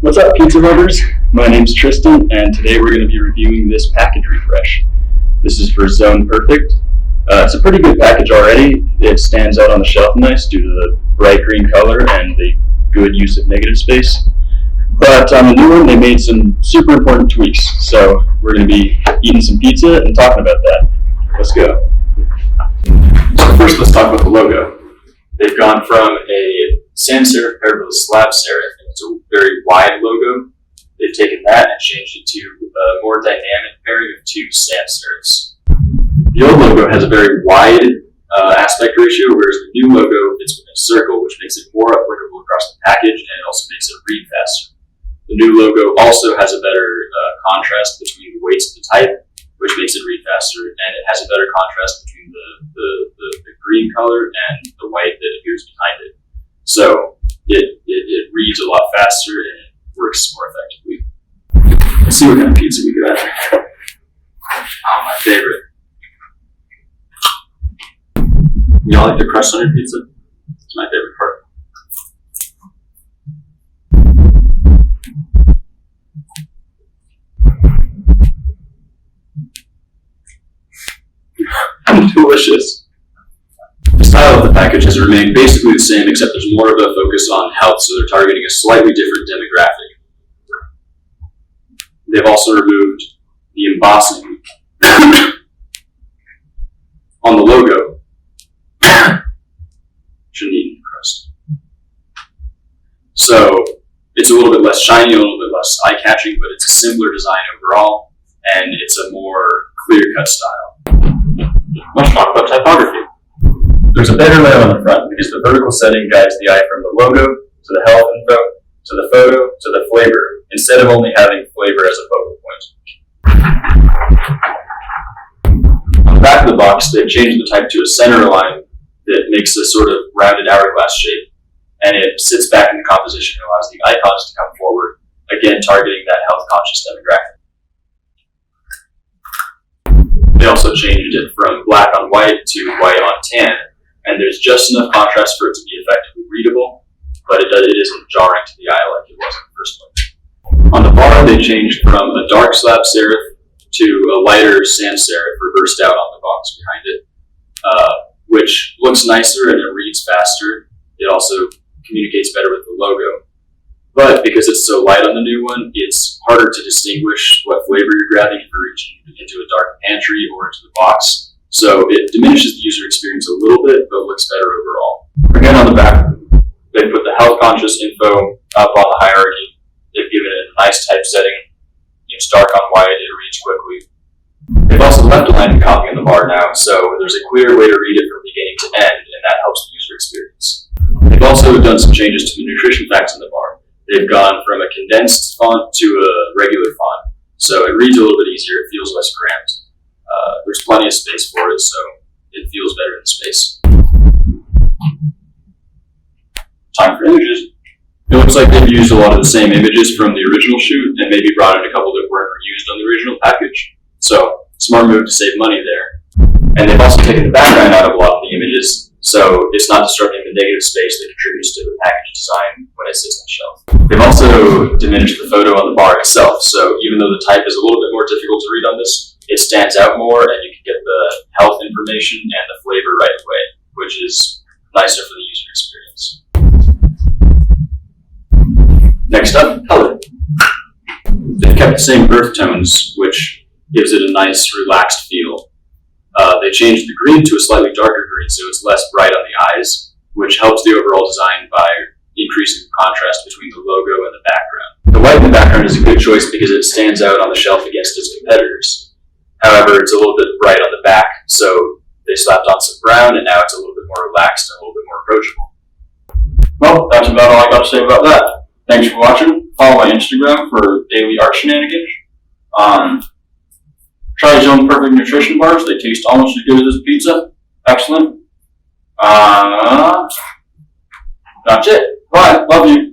What's up, pizza lovers? My name's Tristan, and today we're going to be reviewing this package refresh. This is for Zone Perfect. It's a pretty good package already. It stands out on the shelf nice due to the bright green color and the good use of negative space. But on the new one, they made some super important tweaks. So we're going to be eating some pizza and talking about that. Let's go. So first, let's talk about the logo. They've gone from a sans serif paired with a slab serif. It's a very wide logo. They've taken that and changed it to a more dynamic pairing of two sans serifs. The old logo has a very wide aspect ratio, whereas the new logo fits within a circle, which makes it more applicable across the package, and it also makes it read faster. The new logo also has a better contrast between the weights of the type, which makes it read faster, and it has a better contrast between the green color and the white that appears behind it. So it reads a lot faster and it works more effectively. Let's see what kind of pizza we got. Oh, my favorite. Y'all like the crust on your pizza? It's my favorite part. Delicious. The style of the package has remained basically the same, except there's more of a focus on health, so they're targeting a slightly different demographic. They've also removed the embossing on the logo. Shouldn't eat the crust. So it's a little bit less shiny, a little bit less eye-catching, but it's a simpler design overall, and it's a more clear-cut style. Let's talk about typography. There's a better layout on the front because the vertical setting guides the eye from the logo to the health info, to the photo, to the flavor, instead of only having flavor as a focal point. On the back of the box, they've changed the type to a center line that makes a sort of rounded hourglass shape, and it sits back in the composition and allows the icons to come forward, again targeting that health-conscious demographic. They also changed it from black on white to white on tan, and there's just enough contrast for it to be effectively readable, but it isn't jarring to the eye like it was in the first place. On the bar, they changed from a dark slab serif to a lighter sans serif reversed out on the box behind it, which looks nicer and it reads faster. It also communicates better with the logo. But because it's so light on the new one, it's harder to distinguish what flavor you're grabbing if you're reaching into a dark pantry or into the box. So it diminishes the user experience a little bit, but looks better overall. Again, on the back, they put the health-conscious info up on the hierarchy. They've given it a nice typesetting. It's dark on white, it reads quickly. They've also left a line of copy on the bar now, so there's a clear way to read it from beginning to end, and that helps the user experience. They've also done some changes to the nutrition facts on the bar. They've gone from a condensed font to a regular font, so it reads a little bit easier, it feels less cramped. There's plenty of space for it, so it feels better in space. Time for images. It looks like they've used a lot of the same images from the original shoot and maybe brought in a couple that weren't used on the original package. So, smart move to save money there. And they've also taken the background out of a lot of the images, so it's not disrupting the negative space that contributes to the package design when it sits on the shelf. They've also diminished the photo on the bar itself, so even though the type is a little bit more difficult to read on this, it stands out more and you can get the health information and the flavor right away, which is nicer for the user experience. Next up, color. They've kept the same earth tones, which gives it a nice, relaxed feel. They changed the green to a slightly darker green, so it's less bright on the eyes, which helps the overall design by increasing the contrast between the logo and the background. The white in the background is a good choice because it stands out on the shelf against its competitors. However, it's a little bit bright on the back, so they slapped on some brown, and now it's a little bit more relaxed and a little bit more approachable. Well, that's about all I got to say about that. Thanks for watching. Follow my Instagram for daily art shenanigans. Try Zone Perfect nutrition bars. They taste almost as good as this pizza. Excellent. That's it. Bye. Love you.